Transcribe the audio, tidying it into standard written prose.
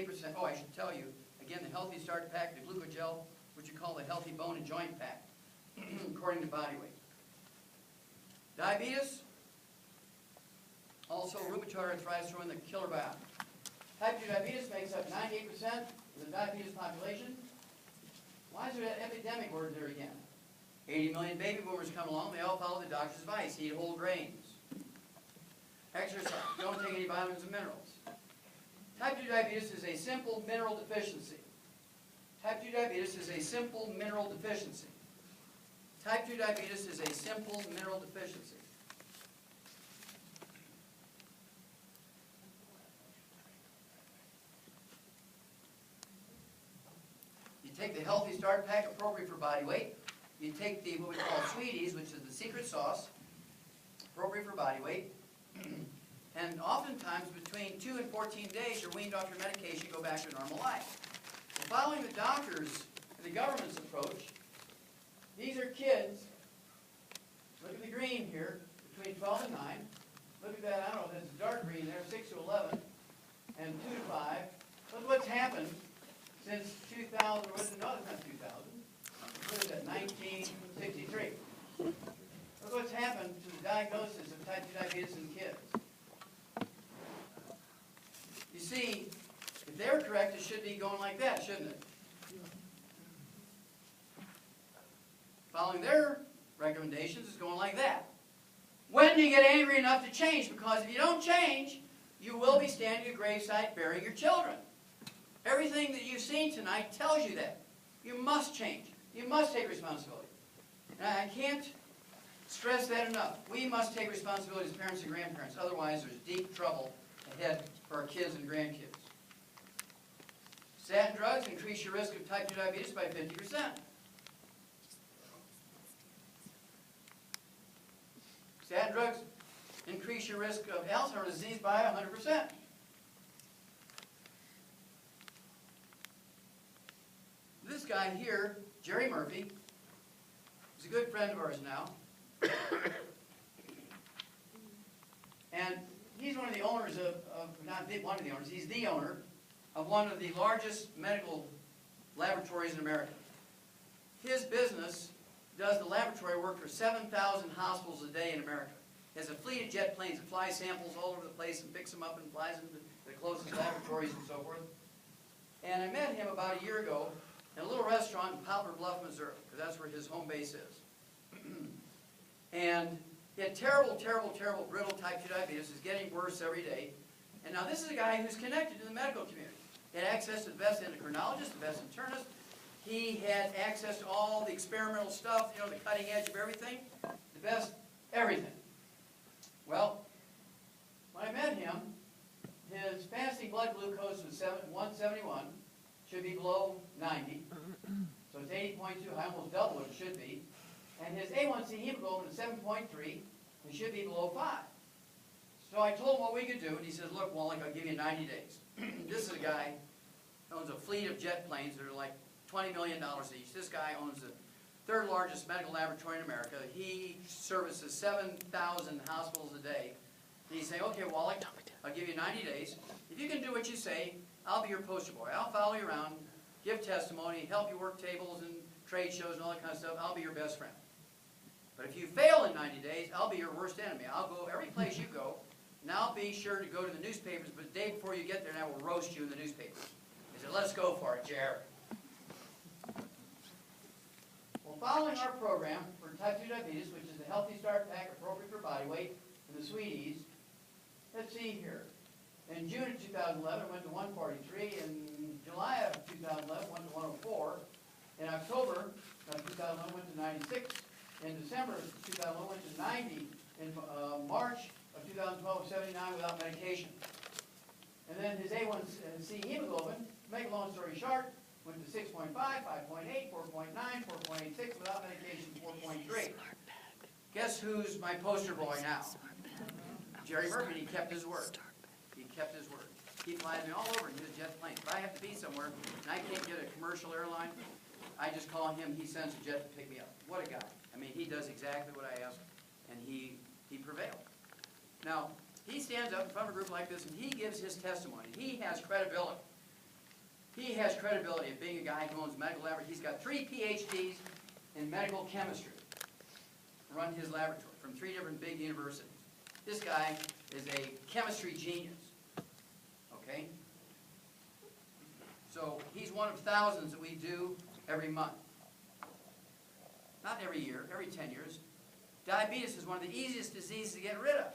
98%. Oh, I should tell you, again, the Healthy Start Pack, the glucogel, which you call the Healthy Bone and Joint Pack, according to body weight. Diabetes, also rheumatoid arthritis throw in the killer biotic. Type 2 diabetes makes up 98% of the diabetes population. Why is there that epidemic word there again? 80 million baby boomers come along, they all follow the doctor's advice. Eat whole grains. Exercise. Don't take any vitamins and minerals. Type 2 diabetes is a simple mineral deficiency. Type 2 diabetes is a simple mineral deficiency. Type 2 diabetes is a simple mineral deficiency. You take the Healthy Start Pack, appropriate for body weight. You take the what we call Sweeties, which is the secret sauce, appropriate for body weight. And oftentimes, between 2 and 14 days, you're weaned off your medication, go back to normal life. Well, following the doctor's and the government's approach, these are kids. Look at the green here, between 12 and 9. Look at that, I don't know, there's a dark green there, 6 to 11, and 2 to 5. Look what's happened since 2000, no, it's not 2000. What is that, 1963. Look what's happened to the diagnosis of type 2 diabetes in kids. You see, if they're correct, it should be going like that, shouldn't it? Following their recommendations, it's going like that. When do you get angry enough to change? Because if you don't change, you will be standing at your gravesite burying your children. Everything that you've seen tonight tells you that. You must change. You must take responsibility. And I can't stress that enough. We must take responsibility as parents and grandparents. Otherwise, there's deep trouble ahead for our kids and grandkids. Statin drugs increase your risk of type 2 diabetes by 50%. Statin drugs increase your risk of Alzheimer's disease by 100%. This guy here, Jerry Murphy, is a good friend of ours now. And he's one of the owners not one of the owners, he's the owner of one of the largest medical laboratories in America. His business does the laboratory work for 7,000 hospitals a day in America. He has a fleet of jet planes that fly samples all over the place and picks them up and flies them to the closest laboratories and so forth. And I met him about a year ago in a little restaurant in Poplar Bluff, Missouri, because that's where his home base is. And he had terrible, terrible, terrible brittle type 2 diabetes. It's getting worse every day. And now this is a guy who's connected to the medical community. He had access to the best endocrinologist, the best internist. He had access to all the experimental stuff, you know, the cutting edge of everything, the best everything. Well, when I met him, his fasting blood glucose was 171, should be below 90. So it's 80.2, I almost double what it should be. And his A1C hemoglobin is 7.3, and should be below 5. So I told him what we could do, and he says, look, Wallach, I'll give you 90 days. This is a guy who owns a fleet of jet planes that are like $20 million each. This guy owns the third largest medical laboratory in America. He services 7,000 hospitals a day. And he's saying, okay, Wallach, I'll give you 90 days. If you can do what you say, I'll be your poster boy. I'll follow you around, give testimony, help you work tables and trade shows and all that kind of stuff. I'll be your best friend. But if you fail in 90 days, I'll be your worst enemy. I'll go every place you go, and I'll be sure to go to the newspapers, but the day before you get there, and I will roast you in the newspapers. He said, let's go for it, Jerry. Well, following our program for type 2 diabetes, which is the Healthy Start Pack, appropriate for body weight, and the Sweeties, let's see here. In June of 2011, it went to 143. In July of 2011, it went to 104. In October of 2011, it went to 96. In December of 2011, it went to 90. In March of 2012, 79 without medication. And then his A1C hemoglobin, to make a long story short, went to 6.5, 5.8, 4.9, 4.86 without medication, 4.3. Guess who's my poster boy now? Jerry Murphy. He kept his word. He kept his word. He flies me all over in his jet plane. If I have to be somewhere and I can't get a commercial airline, I just call him. He sends a jet to pick me up. What a guy. I mean, he does exactly what I ask, and he prevailed. Now, he stands up in front of a group like this, and he gives his testimony. He has credibility. He has credibility of being a guy who owns medical laboratory. He's got 3 PhDs in medical chemistry to run his laboratory from 3 different big universities. This guy is a chemistry genius. Okay? So he's one of thousands that we do every month. Not every year, every 10 years. Diabetes is one of the easiest diseases to get rid of.